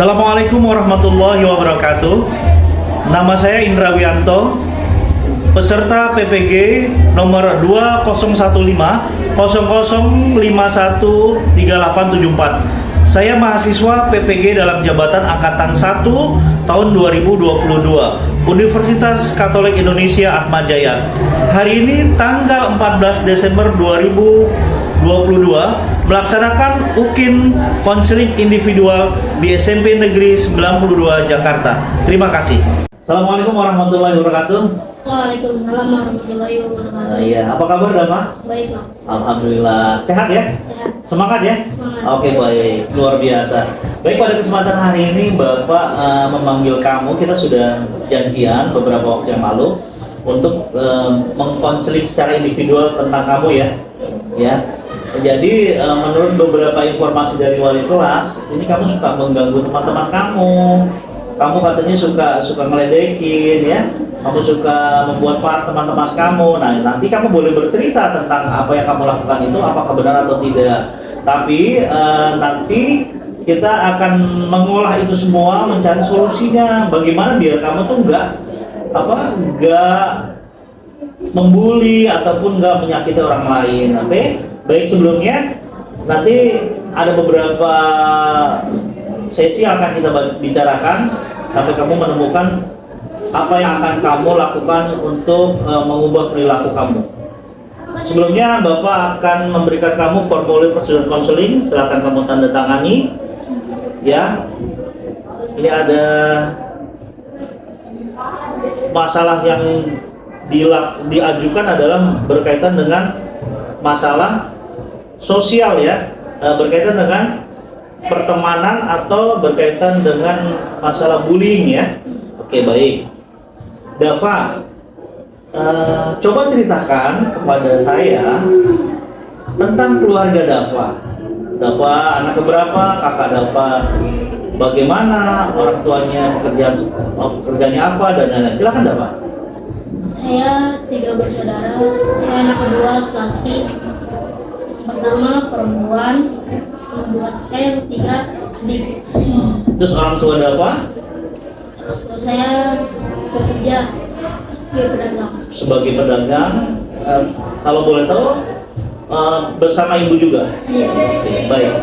Assalamualaikum warahmatullahi wabarakatuh. Nama saya Indra Wianto, peserta PPG nomor 2015 00513874. Saya mahasiswa PPG dalam jabatan Angkatan 1 tahun 2022 Universitas Katolik Indonesia Ahmad Jaya. Hari ini tanggal 14 Desember 2022 melaksanakan UKIN konseling individual di SMP Negeri 92 Jakarta. Terima kasih. Assalamualaikum warahmatullahi wabarakatuh. Waalaikumsalam warahmatullahi wabarakatuh. Iya, apa kabar Dama? Baik, Pak. Alhamdulillah. Sehat ya? Sehat. Semangat ya? Semangat. Oke, baik. Luar biasa. Baik, pada kesempatan hari ini Bapak memanggil kamu. Kita sudah janjian beberapa waktu yang lalu untuk mengkonseling secara individual tentang kamu ya. Ya. Jadi menurut beberapa informasi dari wali kelas, ini kamu suka mengganggu teman-teman kamu. Kamu katanya suka ngeledekin ya. Kamu suka membuat parah teman-teman kamu. Nah, nanti kamu boleh bercerita tentang apa yang kamu lakukan itu apakah benar atau tidak. Tapi nanti kita akan mengolah itu semua, mencari solusinya. Bagaimana biar kamu tuh nggak membuli ataupun nggak menyakiti orang lain. Oke? Baik, sebelumnya nanti ada beberapa sesi yang akan kita bicarakan sampai kamu menemukan apa yang akan kamu lakukan untuk mengubah perilaku kamu. Sebelumnya Bapak akan memberikan kamu formulir prosedur konseling, silakan kamu tanda tangani. Ya. Ini ada masalah yang diajukan adalah berkaitan dengan masalah sosial ya, berkaitan dengan pertemanan atau berkaitan dengan masalah bullying ya. Oke, baik. Dava, coba ceritakan kepada saya tentang keluarga Dava. Dava anak keberapa, kakak Dava bagaimana, orang tuanya pekerjaannya apa, dan lain-lain. Silakan Dava. Saya 3 bersaudara. Saya anak kedua laki-laki. Yang pertama perempuan. Yang kedua saya, yang ketiga adik. Terus orang tua Dava? Orang tua saya bekerja sebagai pedagang. Sebagai pedagang, kalau boleh tahu bersama ibu juga. Iya. Oke, baik.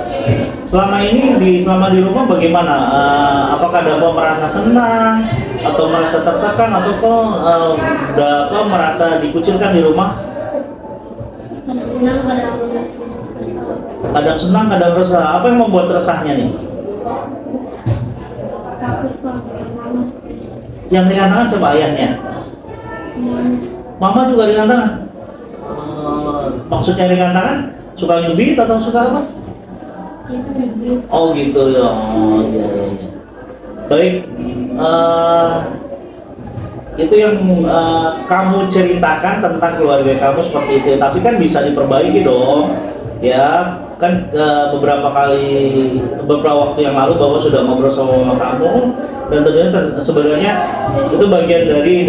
Selama di rumah bagaimana? Apakah Dava merasa senang atau merasa tertekan atau Dava merasa dikucilkan di rumah? Kadang senang, kadang resah. Kadang senang, kadang resah. Apa yang membuat resahnya nih? Takut, Pak. Mama. Yang ringan tangan siapa, ayahnya? Semuanya. Mama juga ringan tangan. Maksudnya ringan tangan? Suka nyubit atau suka apa? Itu juga. Oh gitu ya. Oh, iya. Baik. Itu yang kamu ceritakan tentang keluarga kamu seperti itu. Tapi kan bisa diperbaiki dong. Ya, kan beberapa waktu yang lalu Bapak sudah ngobrol sama kamu, dan tentunya sebenarnya itu bagian dari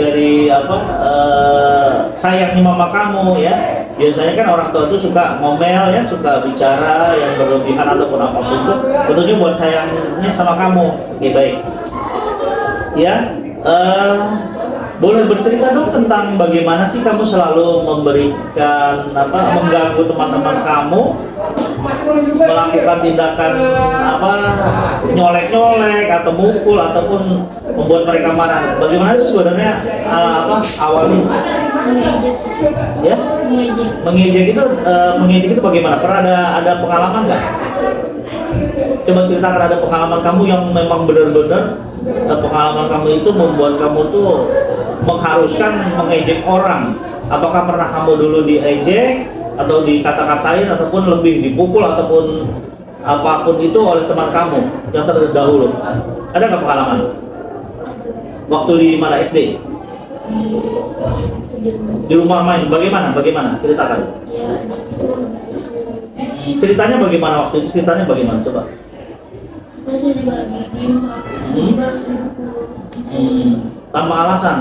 sayangnya mama kamu ya. Biasanya kan orang tua itu suka ngomel ya, suka bicara yang berlebihan ataupun apapun itu tentunya buat sayangnya sama kamu. Oke, baik. Ya, boleh bercerita dong tentang bagaimana sih kamu selalu mengganggu teman-teman kamu, melakukan tindakan nyolek-nyolek atau mukul ataupun membuat mereka marah. Bagaimana sih sebenarnya awalnya? Mengejek. Ya? Mengejek itu bagaimana? Pernah ada pengalaman nggak? Coba ceritakan, ada pengalaman kamu yang memang benar-benar pengalaman kamu itu membuat kamu tuh mengharuskan mengejek orang. Apakah pernah kamu dulu diejek atau dikata-katain ataupun lebih dipukul ataupun apapun itu oleh teman kamu yang terdahulu? Ada nggak pengalaman? Waktu di mana, SD? Di rumah main. Bagaimana? Ceritakan. Ya, Ceritanya bagaimana waktu itu? Ceritanya bagaimana? Coba. saya juga lagi diem, Pak. Tiba-tiba saya dipukul. Tanpa alasan.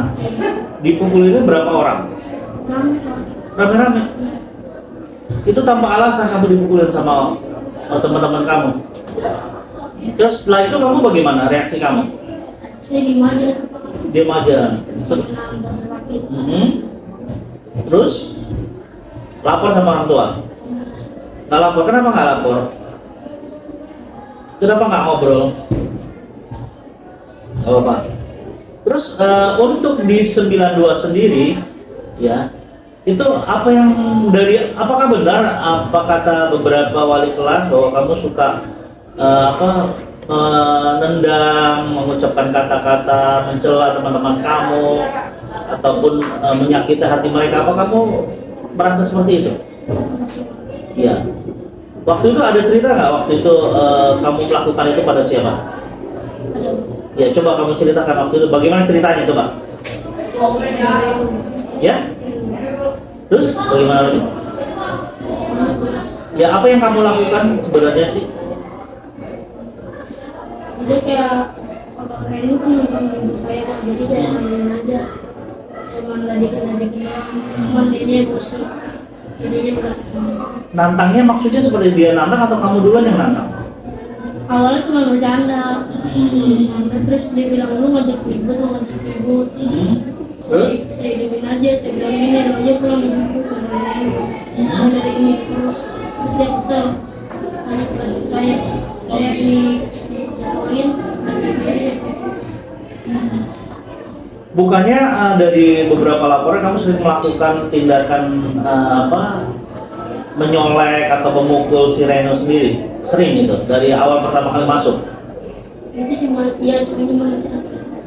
Dipukul itu berapa orang? Rame, Pak. Rame-rame. Itu tanpa alasan kamu dipukulin sama teman-teman kamu. Terus setelah itu kamu bagaimana reaksi kamu? Saya diem aja. Diam aja. Karena merasa sakit. Mhm. Terus lapor sama orang tua? Nggak lapor, kenapa nggak lapor? Kenapa nggak ngobrol? Gak apa-apa. Terus untuk di 92 sendiri, ya, itu apa yang apakah benar apa kata beberapa wali kelas bahwa kamu suka nendang, mengucapkan kata-kata, mencela teman-teman kamu, ataupun menyakiti hati mereka? Apa kamu merasa seperti itu? Iya. Waktu itu ada cerita nggak? Waktu itu kamu melakukan itu pada siapa? Ada. Ya, coba kamu ceritakan waktu itu. Bagaimana ceritanya, coba? Ya? Terus bagaimana lagi? Ya, apa yang kamu lakukan sebenarnya sih? Jadi kayak kalau Reni kan nonton ibu saya Pak, jadi saya mainin aja. Saya main ladekin cuman dia emosi, jadinya berantem. Nantangnya maksudnya seperti dia nantang atau kamu duluan yang nantang? Awalnya cuma bercanda, terus dia bilang lu ngajak ribut. Saya diemin aja, saya bilang gini, lu aja pulang dijemput sama nenek lu. Saya ladekin gitu terus dia kesel, banyak belajar saya dijatuhin dan diri. Bukannya dari beberapa laporan kamu sering melakukan tindakan menyolek atau memukul si Reno sendiri? Sering itu dari awal pertama kali masuk? Itu cuma sering cuma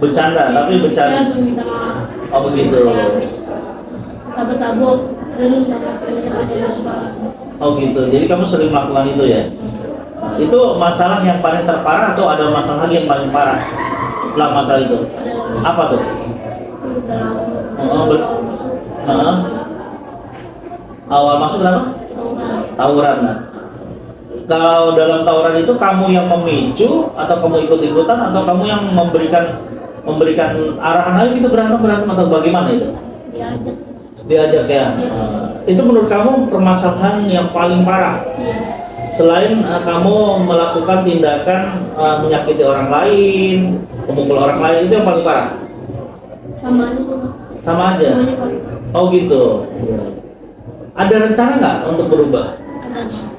Bercanda, tapi saya bercanda. langsung minta maaf. Oh begitu. Kayak habis tabok-tabok, renung kayak misalkan dia suka. Oh gitu. Jadi kamu sering melakukan itu ya? Itu masalah yang paling terparah atau ada masalah lagi yang paling parah setelah masalah itu? Ada lagi. Apa tuh? Udah lama. Oh, Awal masuk. Heeh. Awal masuk kenapa? Tawuran. Tawuran. Nah. Kalau dalam tawuran itu kamu yang memicu atau kamu ikut-ikutan atau kamu yang memberikan arahan aja gitu berantem atau bagaimana itu? Diajak. Diajak ya. Itu menurut kamu permasalahan yang paling parah? Iya. Selain kamu melakukan tindakan menyakiti orang lain, memukul orang lain, itu yang paling parah? Sama aja sih. Sama aja? Semuanya paling. Oh gitu. Ada rencana nggak untuk berubah? Ada.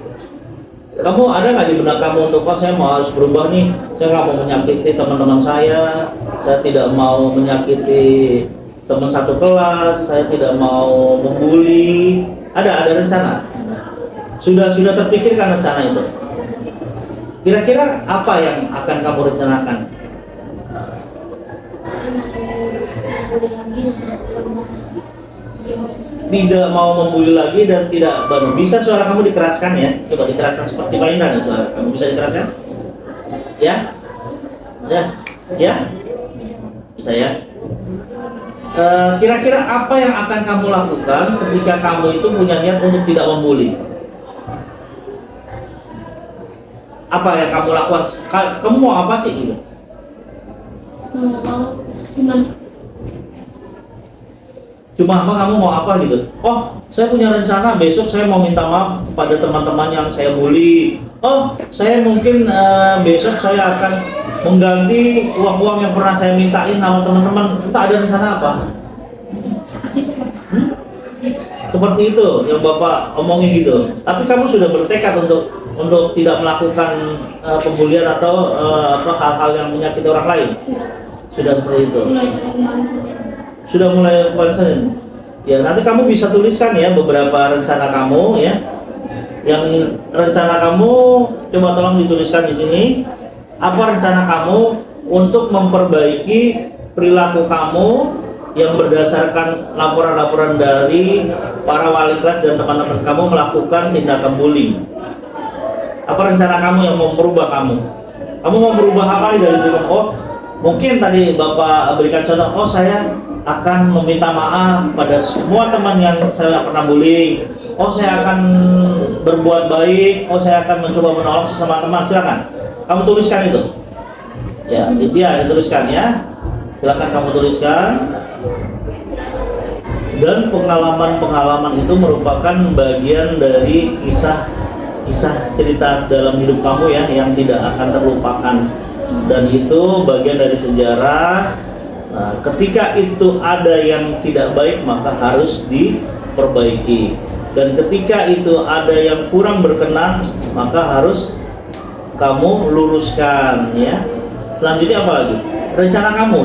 Kamu ada nggak di benak kamu untuk saya mau harus berubah nih, saya nggak mau menyakiti teman-teman saya tidak mau menyakiti teman satu kelas, saya tidak mau membuli. Ada rencana? Sudah terpikirkan rencana itu? Kira-kira apa yang akan kamu rencanakan? Tidak mau membuli lagi dan tidak baru. Bisa suara kamu dikeraskan ya? Coba dikeraskan seperti Pak Indah nih suara. Kamu bisa dikeraskan? Ya? Ya? Bisa ya? Kira-kira apa yang akan kamu lakukan ketika kamu itu punya niat untuk tidak membuli? Apa yang kamu lakukan? Kamu mau apa sih gitu? Mau gimana? Cuma apa kamu mau apa gitu? Oh, saya punya rencana besok saya mau minta maaf kepada teman-teman yang saya bully. Oh, saya mungkin besok saya akan mengganti uang-uang yang pernah saya mintain sama teman-teman. Entah ada rencana apa? Seperti itu Pak. Seperti itu yang Bapak omongin gitu. Tapi kamu sudah bertekad untuk tidak melakukan pembulian atau hal-hal yang menyakiti orang lain. Sudah seperti itu. Mulai dari kemarin sendiri. Sudah mulai konsen. Ya, nanti kamu bisa tuliskan ya beberapa rencana kamu ya. Yang rencana kamu coba tolong dituliskan di sini. Apa rencana kamu untuk memperbaiki perilaku kamu yang berdasarkan laporan-laporan dari para wali kelas dan teman-teman kamu melakukan tindakan bullying? Apa rencana kamu yang mau merubah kamu? Kamu mau merubah apa nih dari diri kamu? Oh, mungkin tadi Bapak berikan contoh, oh saya akan meminta maaf pada semua teman yang saya pernah bullying. Oh saya akan berbuat baik. Oh saya akan mencoba menolong sesama teman. Silakan kamu tuliskan itu. Ya, dia dituliskan ya. Silakan kamu tuliskan. Dan pengalaman-pengalaman itu merupakan bagian dari kisah kisah cerita dalam hidup kamu ya yang tidak akan terlupakan, dan itu bagian dari sejarah. Nah, ketika itu ada yang tidak baik maka harus diperbaiki, dan ketika itu ada yang kurang berkenan maka harus kamu luruskan ya. Selanjutnya apa lagi? Rencana kamu,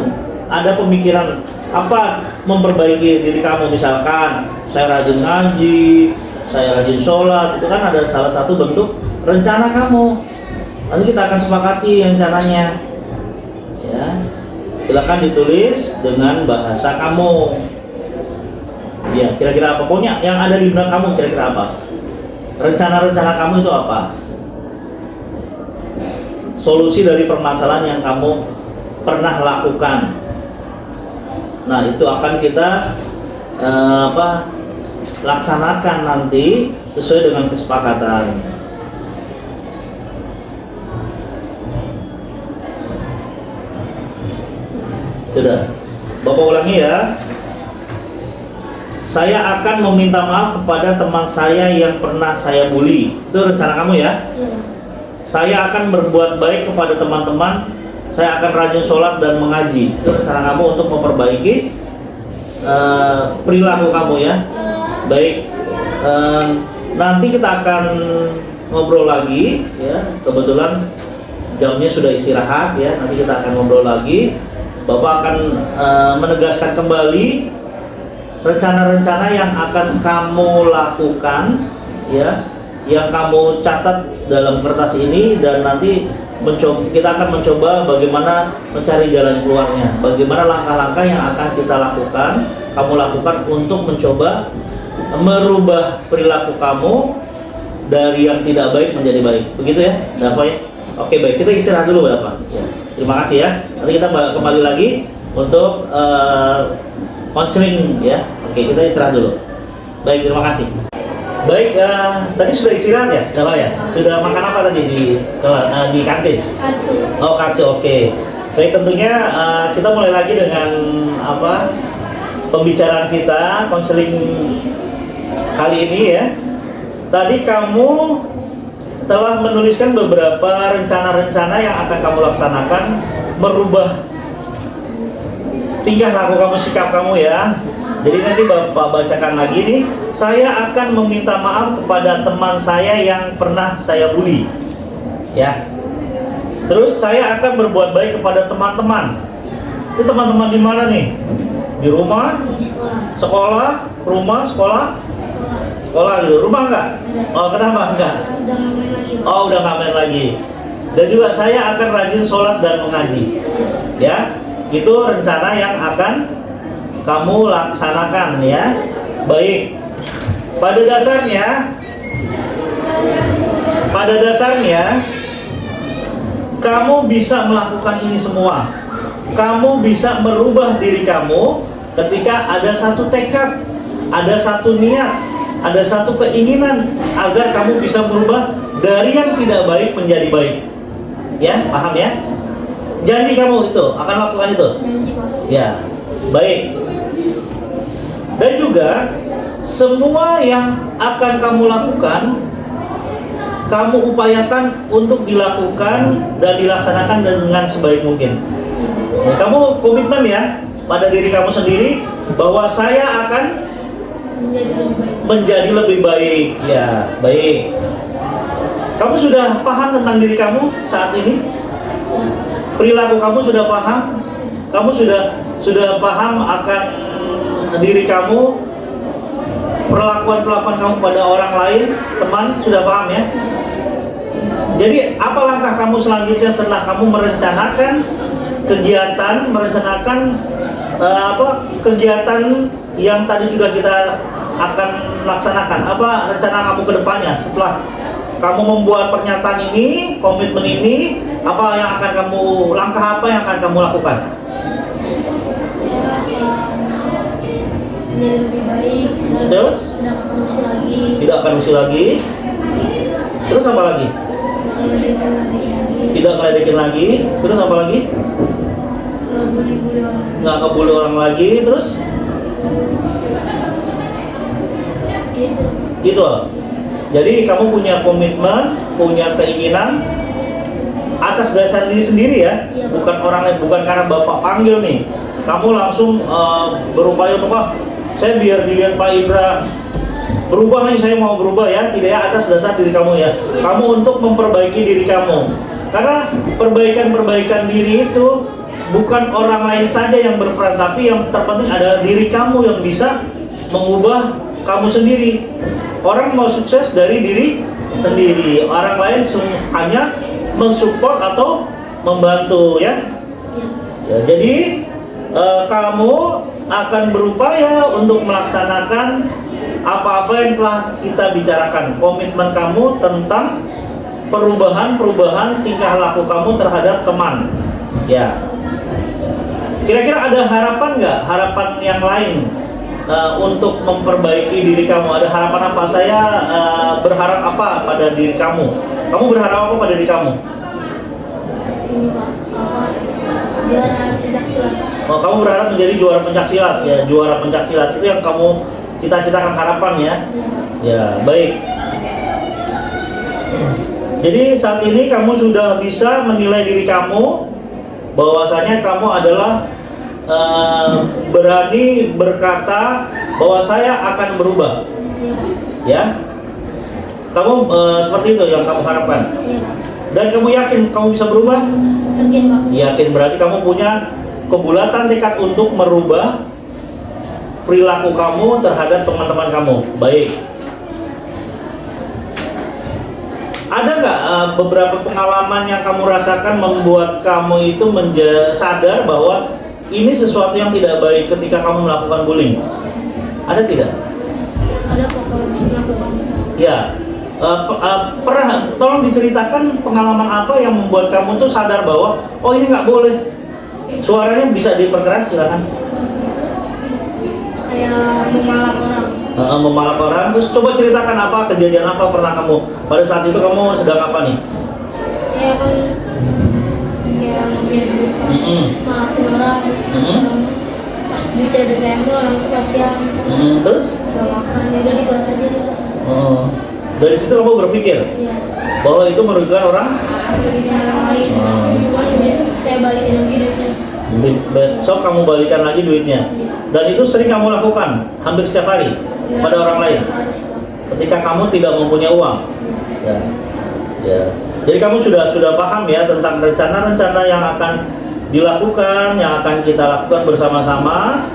ada pemikiran apa memperbaiki diri kamu, misalkan saya rajin ngaji, saya rajin sholat, itu kan ada salah satu bentuk rencana kamu. Nanti kita akan sepakati rencananya ya. Silakan ditulis dengan bahasa kamu ya, kira-kira apa, pokoknya yang ada di benak kamu kira-kira apa, rencana-rencana kamu itu apa, solusi dari permasalahan yang kamu pernah lakukan. Nah, itu akan kita laksanakan nanti sesuai dengan kesepakatan. Sudah, Bapak ulangi ya. Saya akan meminta maaf kepada teman saya yang pernah saya bully. Itu rencana kamu ya. Saya akan berbuat baik kepada teman-teman. Saya akan rajin sholat dan mengaji. Itu rencana kamu untuk memperbaiki perilaku kamu ya. Baik, nanti kita akan ngobrol lagi ya. Kebetulan jamnya sudah istirahat ya. Nanti kita akan ngobrol lagi. Bapak akan menegaskan kembali rencana-rencana yang akan kamu lakukan ya, yang kamu catat dalam kertas ini, dan nanti kita akan mencoba bagaimana mencari jalan keluarnya, bagaimana langkah-langkah yang akan kita lakukan, kamu lakukan untuk mencoba merubah perilaku kamu dari yang tidak baik menjadi baik. Begitu ya, Bapak ya? Oke, baik, kita istirahat dulu Bapak ya. Terima kasih ya. Nanti kita kembali lagi untuk konseling ya. Oke, kita istirahat dulu. Baik, terima kasih. Baik, tadi sudah istirahat ya, Bapak ya? Sudah makan apa tadi di kantin? Katsu. Oh, katsu, oke. Baik, tentunya kita mulai lagi dengan pembicaraan kita, konseling kali ini ya. Tadi kamu telah menuliskan beberapa rencana-rencana yang akan kamu laksanakan, merubah tingkah laku kamu, sikap kamu ya. Jadi nanti Bapak bacakan lagi nih. Saya akan meminta maaf kepada teman saya yang pernah saya bully ya. Terus saya akan berbuat baik kepada teman-teman. Ini teman-teman di mana nih? Di rumah? Di sekolah. Sekolah? Rumah? Sekolah? Sekolah gitu. Rumah enggak? Oh, kenapa enggak? Udah nggak main lagi, Pak. Oh, udah nggak main lagi. Dan juga saya akan rajin sholat dan mengaji ya. Itu rencana yang akan kamu laksanakan ya. Baik, pada dasarnya kamu bisa melakukan ini semua. Kamu bisa merubah diri kamu ketika ada satu tekad, ada satu niat, ada satu keinginan agar kamu bisa berubah dari yang tidak baik menjadi baik. Ya, paham ya? Janji kamu itu akan lakukan itu. Janji, Pak. Ya, baik. Dan juga semua yang akan kamu lakukan, kamu upayakan untuk dilakukan dan dilaksanakan dengan sebaik mungkin. Kamu komitmen ya pada diri kamu sendiri bahwa saya akan menjadi lebih baik. Ya, baik. Kamu sudah paham tentang diri kamu saat ini? Perilaku kamu sudah paham? Kamu sudah paham akan diri kamu, perlakuan kamu pada orang lain, teman, sudah paham ya? Jadi apa langkah kamu selanjutnya setelah kamu merencanakan kegiatan, kegiatan yang tadi sudah kita akan laksanakan? Apa rencana kamu ke depannya setelah kamu membuat pernyataan ini, komitmen ini? Apa yang akan langkah apa yang akan kamu lakukan? Menjadi lebih baik. Terus? Tidak akan usil lagi. Tidak akan usil lagi. Terus apa lagi? Tidak ngeledekin lagi. Terus apa lagi? Nggak ngebully orang lagi. Terus? Itu. Jadi kamu punya komitmen, punya keinginan atas dasar diri sendiri ya, Iya, Pak. bukan orang lain, bukan karena Bapak panggil nih. Kamu langsung berupaya untuk saya biar dilihat Pak Indra berubah nih, saya mau berubah ya, tidak ya, atas dasar diri kamu ya. Iya. Kamu untuk memperbaiki diri kamu. Karena perbaikan diri itu bukan orang lain saja yang berperan, tapi yang terpenting adalah diri kamu yang bisa mengubah kamu sendiri. Orang mau sukses dari diri sendiri, orang lain hanya mensupport atau membantu ya. Ya, jadi kamu akan berupaya untuk melaksanakan apa-apa yang telah kita bicarakan. Komitmen kamu tentang perubahan tingkah laku kamu terhadap teman. Ya. Kira-kira ada harapan nggak? Harapan yang lain untuk memperbaiki diri kamu? Ada harapan apa? Saya berharap apa pada diri kamu? Kamu berharap apa pada diri kamu? Ini Pak, juara pencaksilat. Oh, kamu berharap menjadi juara pencaksilat ya, juara pencaksilat itu yang kamu cita-citakan, harapan ya. Ya, baik. Jadi saat ini kamu sudah bisa menilai diri kamu bahwasanya kamu adalah berani berkata bahwa saya akan berubah. Ya. Kamu seperti itu yang kamu harapkan. Iya. Dan kamu yakin kamu bisa berubah? Yakin Pak. Yakin, berarti kamu punya kebulatan tekad untuk merubah perilaku kamu terhadap teman-teman kamu. Baik. Ada nggak beberapa pengalaman yang kamu rasakan membuat kamu itu sadar bahwa ini sesuatu yang tidak baik ketika kamu melakukan bullying? Ada tidak? Ada Pak kalau melakukan. Ya. Pernah, tolong diceritakan pengalaman apa yang membuat kamu tuh sadar bahwa oh ini nggak boleh. Suaranya bisa diperkeras, silakan. Kayak memalak orang. Memalak orang. Terus coba ceritakan apa kejadian apa pernah kamu pada saat itu, kamu sedang apa nih? Saya kan yang malakin orang. Pas duitnya ada saya ambil, orang itu kasihan. Terus? Gak makan, ya udah di kelas aja dia. Dari situ kamu berpikir Iya. bahwa itu merugikan orang? Merugikan orang lain. Cuman besok saya balikin lagi duitnya. Besok kamu balikan lagi duitnya. Dan itu sering kamu lakukan hampir setiap hari pada orang lain ketika kamu tidak mempunyai uang. Ya. Ya. Jadi kamu sudah paham ya tentang rencana-rencana yang akan dilakukan, yang akan kita lakukan bersama-sama.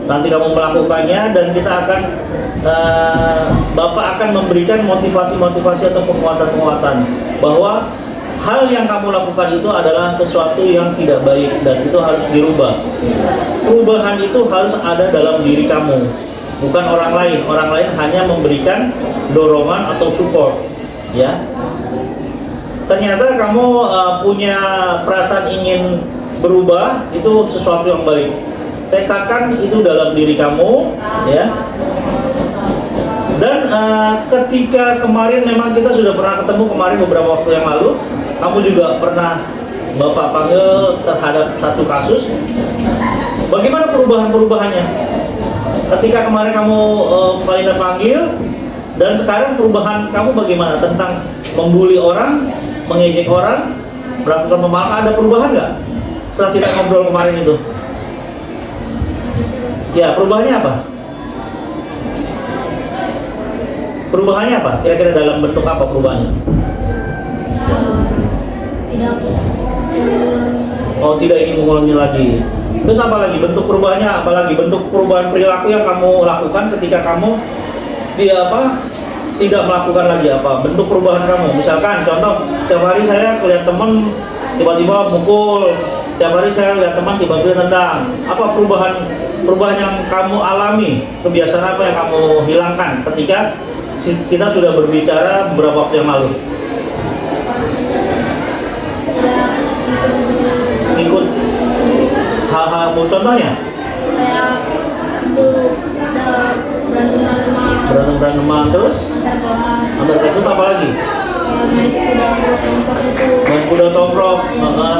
Nanti kamu melakukannya dan kita akan Bapak akan memberikan motivasi-motivasi atau penguatan-penguatan bahwa hal yang kamu lakukan itu adalah sesuatu yang tidak baik dan itu harus dirubah. Perubahan itu harus ada dalam diri kamu, bukan orang lain. Orang lain hanya memberikan dorongan atau support, ya. Ternyata kamu punya perasaan ingin berubah, itu sesuatu yang baik. Tekadkan itu dalam diri kamu, ya. Dan ketika kemarin memang kita sudah pernah ketemu kemarin beberapa waktu yang lalu, kamu juga pernah Bapak panggil terhadap satu kasus. Bagaimana perubahan-perubahannya? Ketika kemarin kamu Pak panggil dan sekarang perubahan kamu bagaimana tentang membuli orang, mengejek orang, melakukan pemalakan, ada perubahan nggak setelah kita ngobrol kemarin itu? Ya, perubahannya apa? Perubahannya apa? Kira-kira dalam bentuk apa perubahannya? Tidak. Oh, tidak ingin mengulangi lagi. Terus apa lagi? Bentuk perubahannya apa lagi? Bentuk perubahan perilaku yang kamu lakukan ketika kamu tidak melakukan lagi apa? Bentuk perubahan kamu. Misalkan contoh, setiap hari saya lihat teman tiba-tiba mukul, setiap hari saya lihat teman tiba-tiba tendang. Apa perubahan yang kamu alami? Kebiasaan apa yang kamu hilangkan ketika kita sudah berbicara beberapa waktu yang lalu? Ikut hal-hal, contohnya? Kayak itu berantem-beranteman terus? Antar kelas. Terus apa lagi? Kayak main kuda tomprok itu. Main kuda tomprok.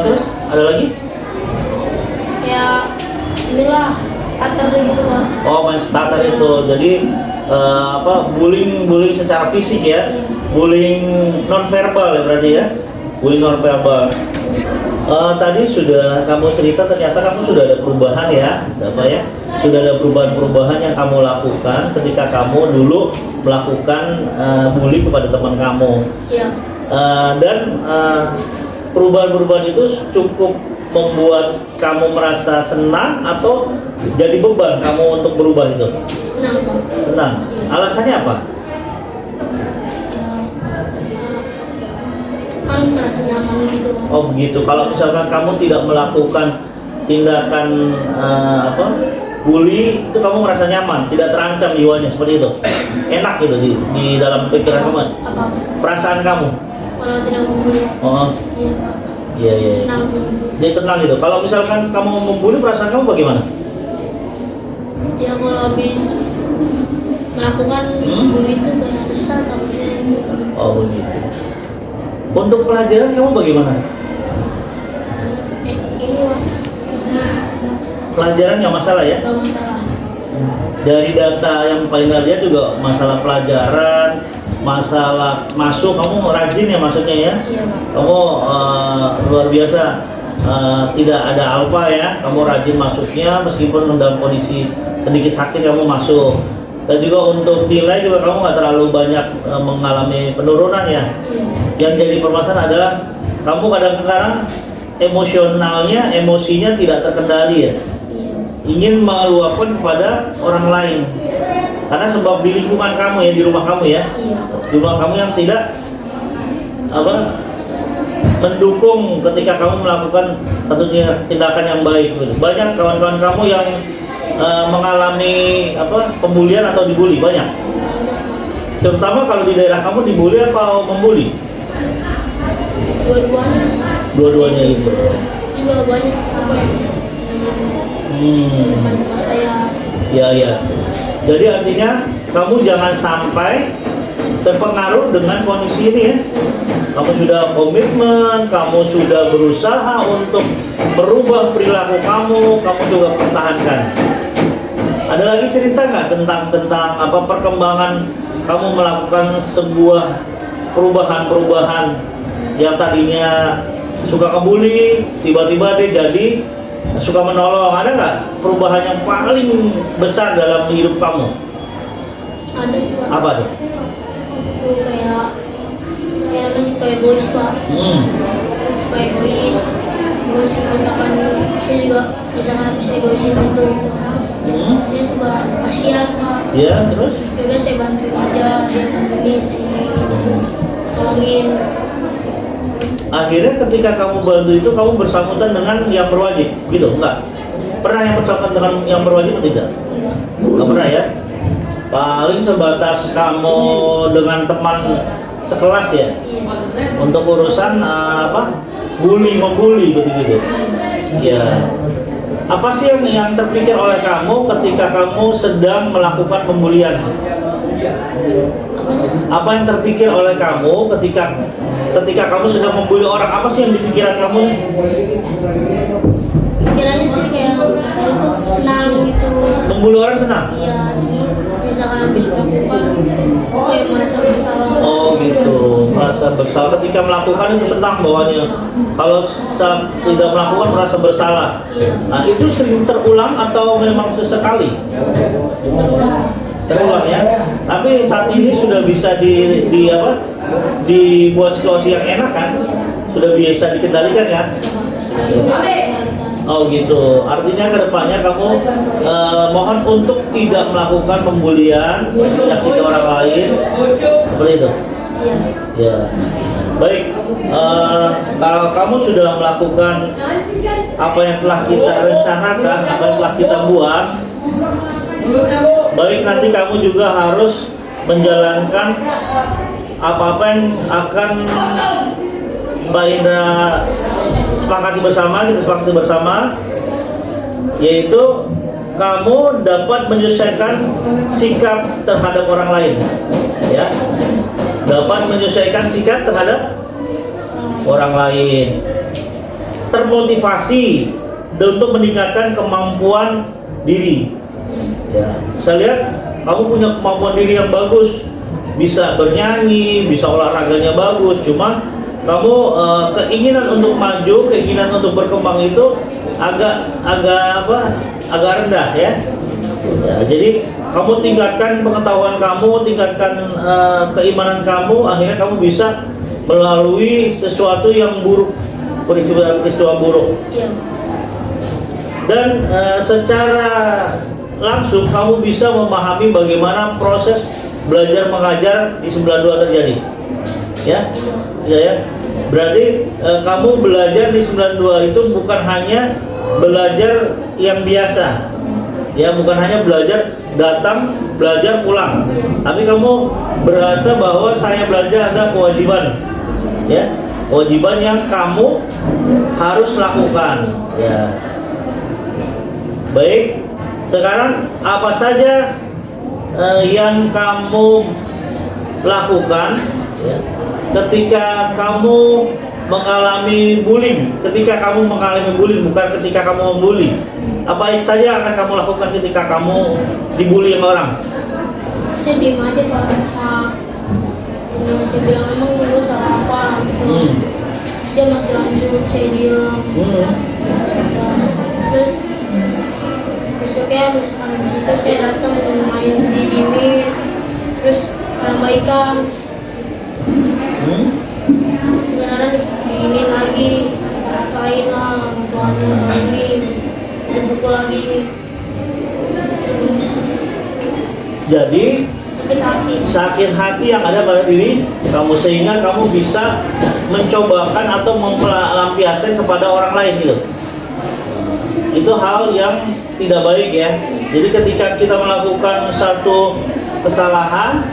Terus ada lagi? Kayak inilah starter gitu Pak. Oh, main starter itu. Jadi bullying secara fisik ya. Bullying non verbal ya berarti ya. Bullying non verbal. Tadi sudah kamu cerita ternyata kamu sudah ada perubahan ya, apa ya? Sudah ada perubahan-perubahan yang kamu lakukan ketika kamu dulu melakukan bully kepada teman kamu. Iya. Dan perubahan-perubahan itu cukup membuat kamu merasa senang atau jadi beban kamu untuk berubah itu? Senang Pak. Senang. Alasannya apa? Kan merasa nyaman gitu. Oh begitu. Kalau misalkan kamu tidak melakukan tindakan bully, itu kamu merasa nyaman, tidak terancam jiwanya seperti itu. Enak gitu di dalam pikiran kamu. Apa? Perasaan kamu. Kalau tidak membuli. Oh Iya Pak. iya. Tenang. Jadi tenang gitu. Kalau misalkan kamu membuli, perasaan kamu bagaimana? Ya kalau habis melakukan bully itu kayak resah takutnya. Oh begitu. Untuk pelajaran kamu bagaimana? Ini Pak. Pelajaran nggak masalah ya? Gak masalah. Dari data yang paling lihat juga masalah pelajaran, masalah masuk, kamu rajin ya maksudnya ya? Iya Pak. Kamu luar biasa, tidak ada alfa ya, kamu rajin masuknya meskipun dalam kondisi sedikit sakit kamu masuk. Dan juga untuk nilai juga kamu nggak terlalu banyak mengalami penurunan ya. Yang jadi permasalahan adalah kamu kadang-kadang emosinya tidak terkendali ya. Iya. Ingin meluapkan kepada orang lain. Karena sebab di lingkungan kamu ya, di rumah kamu ya. Iya. Di rumah kamu yang tidak mendukung ketika kamu melakukan satu tindakan yang baik. Banyak kawan-kawan kamu yang mengalami pembulian atau dibully, banyak. Terutama kalau di daerah kamu dibully atau membuli? Dua-duanya. Dua-duanya itu. Juga banyak apa yang teman saya. Ya. Jadi artinya kamu jangan sampai terpengaruh dengan kondisi ini ya. Kamu sudah komitmen, kamu sudah berusaha untuk merubah perilaku kamu juga pertahankan. Ada lagi cerita nggak tentang perkembangan kamu melakukan sebuah perubahan yang tadinya suka ngebully, tiba-tiba dia jadi suka menolong. Ada nggak perubahan yang paling besar dalam hidup kamu? Ada Pak. Apa tuh? Itu kayak saya kan suka egois Pak. Suka egois. Terus misalkan saya juga misalkan bisa egoisin itu orang, saya suka kasihan Pak. Ya, terus? Sudah saya bantuin aja dia ini saya ini gitu, tolongin. Akhirnya ketika kamu bantu itu kamu bersangkutan dengan yang berwajib, gitu? Enggak? Pernah yang bersangkutan dengan yang berwajib atau tidak? Enggak pernah ya? Paling sebatas kamu dengan teman sekelas ya? Iya. Untuk urusan membuli begitu. Ya. Apa sih yang terpikir oleh kamu ketika kamu sedang melakukan pembulian? Apa yang terpikir oleh kamu ketika kamu sedang membuli orang? Apa sih yang di pikiran kamu nih? Pikirannya sih kayak itu senang gitu. Membuli orang senang? Iya, misalkan habis melakukan, kayak merasa bersalah. Oh gitu, merasa bersalah ketika melakukan itu senang bawahnya. Kalau tidak melakukan merasa bersalah. Nah itu sering terulang atau memang sesekali? Terulang ya. Tapi saat ini sudah bisa dibuat situasi yang enak kan? Sudah bisa dikendalikan kan? Oh gitu. Artinya kedepannya kamu mohon untuk tidak melakukan pembulian, menyakiti orang lain, seperti itu. Ya. Baik. Kalau kamu sudah melakukan apa yang telah kita rencanakan, apa yang telah kita buat, baik nanti kamu juga harus menjalankan apa-apa yang akan Mbak Indra kita sepakati bersama, yaitu kamu dapat menyesuaikan sikap terhadap orang lain, ya, dapat menyesuaikan sikap terhadap orang lain, termotivasi untuk meningkatkan kemampuan diri. Ya, saya lihat kamu punya kemampuan diri yang bagus, bisa bernyanyi, bisa olahraganya bagus. Cuma kamu keinginan untuk maju, keinginan untuk berkembang itu agak rendah ya. Ya, jadi kamu tingkatkan pengetahuan kamu, tingkatkan keimanan kamu, akhirnya kamu bisa melalui sesuatu yang buruk, peristiwa buruk. Iya. Dan secara langsung kamu bisa memahami bagaimana proses belajar mengajar di 92 terjadi. Ya, bisa ya. Berarti kamu belajar di 92 itu bukan hanya belajar yang biasa. Ya, bukan hanya belajar datang, belajar pulang. Tapi kamu berasa bahwa saya belajar ada kewajiban. Ya, kewajiban yang kamu harus lakukan. Ya. Baik. Sekarang apa saja yang kamu lakukan ya, ketika kamu mengalami bullying, bukan ketika kamu membuli. Apa saja akan kamu lakukan ketika kamu dibully sama orang? Saya diem aja Pak. Saya bilang emang gue salah apa gitu. Dia masih lanjut, saya diem. Terus besoknya misalkan itu saya datang main di Dimin, terus orang baikan. Beneran diinin lagi, kain lah, tuannya lagi, dipukul lagi. Jadi sakit hati yang ada pada diri kamu sehingga kamu bisa mencobakan atau melampiaskan kepada orang lain gitu. Itu hal yang tidak baik ya. Jadi ketika kita melakukan satu kesalahan,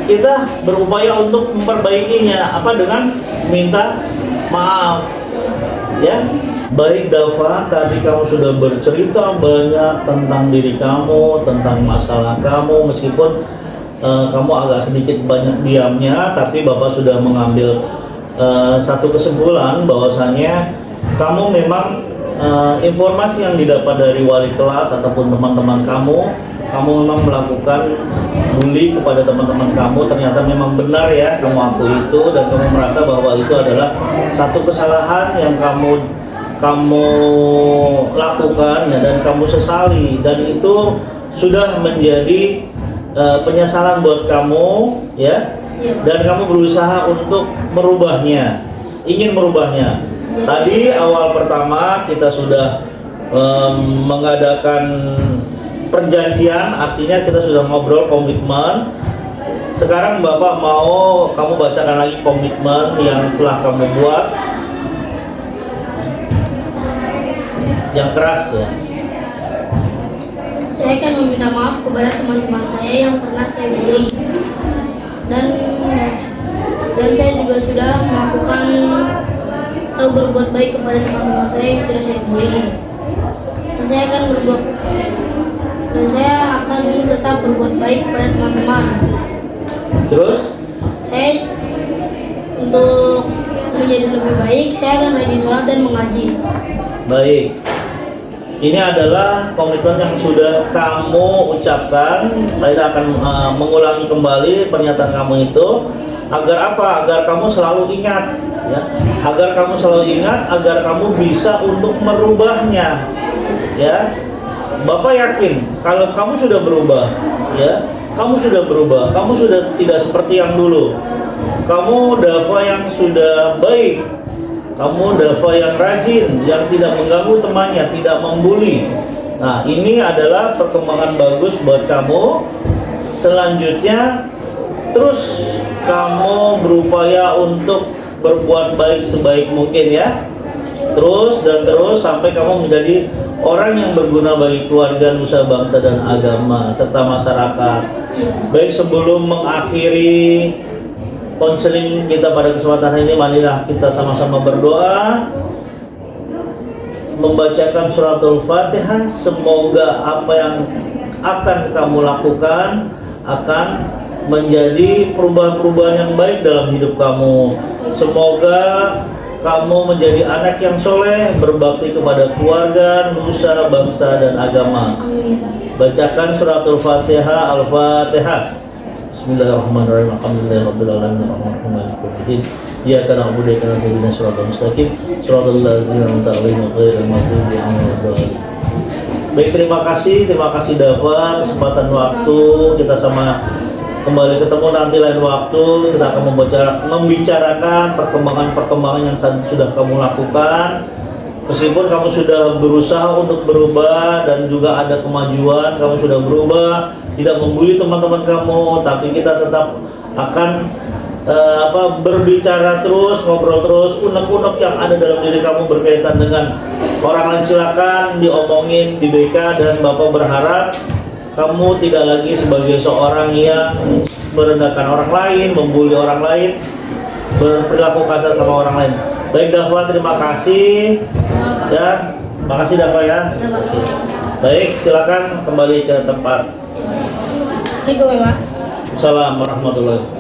kita berupaya untuk memperbaikinya dengan minta maaf. Ya. Baik Dava, tadi kamu sudah bercerita banyak tentang diri kamu, tentang masalah kamu, meskipun kamu agak sedikit banyak diamnya, tapi Bapak sudah mengambil satu kesimpulan bahwasanya kamu memang informasi yang didapat dari wali kelas ataupun teman-teman kamu memang melakukan bully kepada teman-teman kamu, ternyata memang benar ya, kamu akui itu dan kamu merasa bahwa itu adalah satu kesalahan yang kamu lakukan ya, dan kamu sesali, dan itu sudah menjadi penyesalan buat kamu ya, dan kamu berusaha untuk merubahnya, ingin merubahnya. Tadi awal pertama kita sudah mengadakan perjanjian, artinya kita sudah ngobrol komitmen. Sekarang Bapak mau kamu bacakan lagi komitmen yang telah kamu buat, yang keras ya. Saya akan meminta maaf kepada teman-teman saya yang pernah saya bully, dan saya juga sudah melakukan atau berbuat baik kepada teman-teman saya yang sudah saya bully, dan saya akan tetap berbuat baik kepada teman-teman. Terus Saya untuk menjadi lebih baik, saya akan rajin sholat dan mengaji. baik. Ini adalah komitmen yang sudah kamu ucapkan. Saya akan mengulangi kembali pernyataan kamu itu. Agar apa? Agar kamu selalu ingat, ya. Agar kamu selalu ingat, agar kamu bisa untuk merubahnya, ya. Bapak yakin kalau kamu sudah berubah, ya. Kamu sudah berubah. Kamu sudah tidak seperti yang dulu. Kamu Dava yang sudah baik. Kamu Dava yang rajin, yang tidak mengganggu temannya, tidak membuli. Nah, ini adalah perkembangan bagus buat kamu. Selanjutnya, terus kamu berupaya untuk berbuat baik sebaik mungkin ya. Terus dan terus sampai kamu menjadi orang yang berguna bagi keluarga, nusa, bangsa dan agama serta masyarakat. Baik, sebelum mengakhiri konseling kita pada kesempatan ini, marilah kita sama-sama berdoa, membacakan suratul Fatihah. Semoga apa yang akan kamu lakukan akan menjadi perubahan-perubahan yang baik dalam hidup kamu. Semoga kamu menjadi anak yang soleh, berbakti kepada keluarga, nusa, bangsa, dan agama. Amin. Bacakan suratul Fatihah. Al-Fatihah. Bismillahirrahmanirrahim. Alhamdulillahirabbil alamin. Arrahmanirrahim. Maliki yaumiddin. Iyyaka na'budu wa iyyaka nasta'in. Shiratal mustaqim. Shiratal ladzina an'amta 'alaihim ghairil maghdubi 'alaihim waladdallin. Baik, terima kasih Dava, kesempatan waktu kita sama kembali ketemu nanti lain waktu. Kita akan membicarakan perkembangan yang sudah kamu lakukan. Meskipun kamu sudah berusaha untuk berubah dan juga ada kemajuan, kamu sudah berubah, tidak membuli teman-teman kamu, tapi kita tetap akan berbicara terus, ngobrol terus, unek-unek yang ada dalam diri kamu berkaitan dengan orang lain, silakan diomongin di BK, dan Bapak berharap kamu tidak lagi sebagai seorang yang merendahkan orang lain, membuli orang lain, berperilaku kasar sama orang lain. Baik Dava, terima kasih ya, makasih Dava ya. Baik, silakan kembali ke tempat. Assalamualaikum, Pak. Assalamualaikum warahmatullahi wabarakatuh.